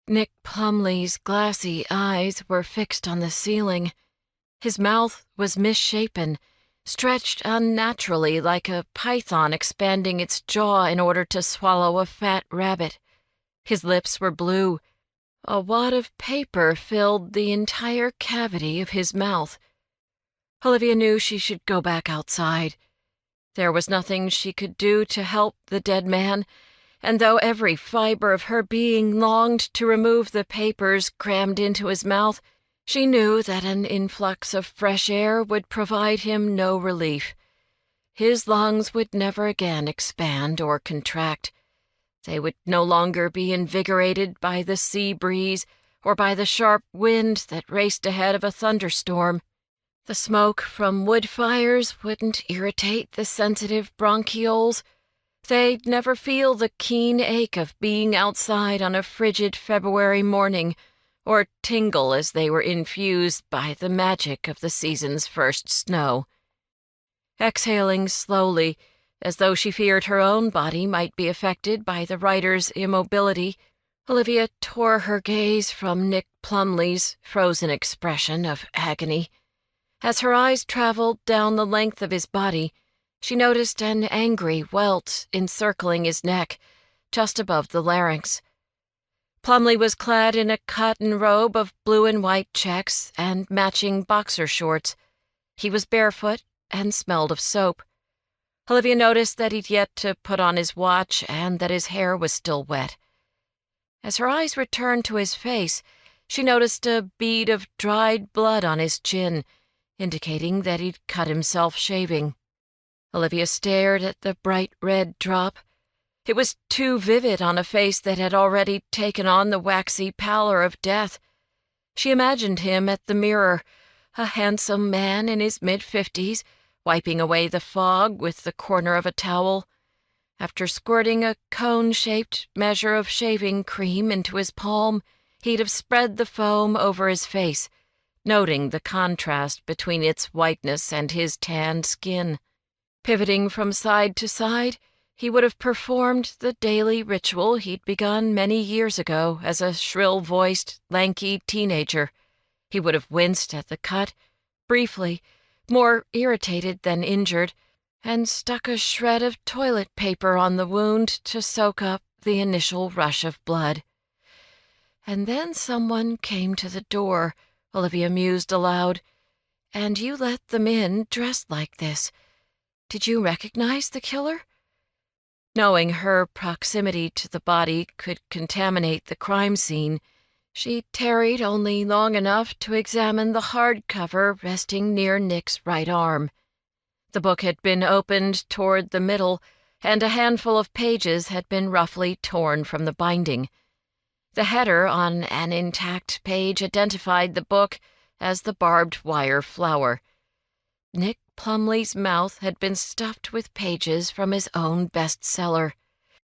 Nick Plumley's glassy eyes were fixed on the ceiling. His mouth was misshapen, stretched unnaturally like a python expanding its jaw in order to swallow a fat rabbit. His lips were blue. A wad of paper filled the entire cavity of his mouth. Olivia knew she should go back outside. There was nothing she could do to help the dead man, and though every fiber of her being longed to remove the papers crammed into his mouth, she knew that an influx of fresh air would provide him no relief. His lungs would never again expand or contract. They would no longer be invigorated by the sea breeze or by the sharp wind that raced ahead of a thunderstorm. The smoke from wood fires wouldn't irritate the sensitive bronchioles. They'd never feel the keen ache of being outside on a frigid February morning, or tingle as they were infused by the magic of the season's first snow. Exhaling slowly, as though she feared her own body might be affected by the writer's immobility, Olivia tore her gaze from Nick Plumley's frozen expression of agony. As her eyes traveled down the length of his body, she noticed an angry welt encircling his neck, just above the larynx. Plumley was clad in a cotton robe of blue and white checks and matching boxer shorts. He was barefoot and smelled of soap. Olivia noticed that he'd yet to put on his watch and that his hair was still wet. As her eyes returned to his face, she noticed a bead of dried blood on his chin, indicating that he'd cut himself shaving. Olivia stared at the bright red drop. It was too vivid on a face that had already taken on the waxy pallor of death. She imagined him at the mirror, a handsome man in his mid-50s, wiping away the fog with the corner of a towel. After squirting a cone-shaped measure of shaving cream into his palm, he'd have spread the foam over his face, noting the contrast between its whiteness and his tanned skin. Pivoting from side to side, he would have performed the daily ritual he'd begun many years ago as a shrill-voiced, lanky teenager. He would have winced at the cut, briefly, more irritated than injured, and stuck a shred of toilet paper on the wound to soak up the initial rush of blood. And then someone came to the door, Olivia mused aloud. And you let them in dressed like this. Did you recognize the killer? Knowing her proximity to the body could contaminate the crime scene, she tarried only long enough to examine the hardcover resting near Nick's right arm. The book had been opened toward the middle, and a handful of pages had been roughly torn from the binding. The header on an intact page identified the book as The Barbed Wire Flower. Nick Plumley's mouth had been stuffed with pages from his own bestseller.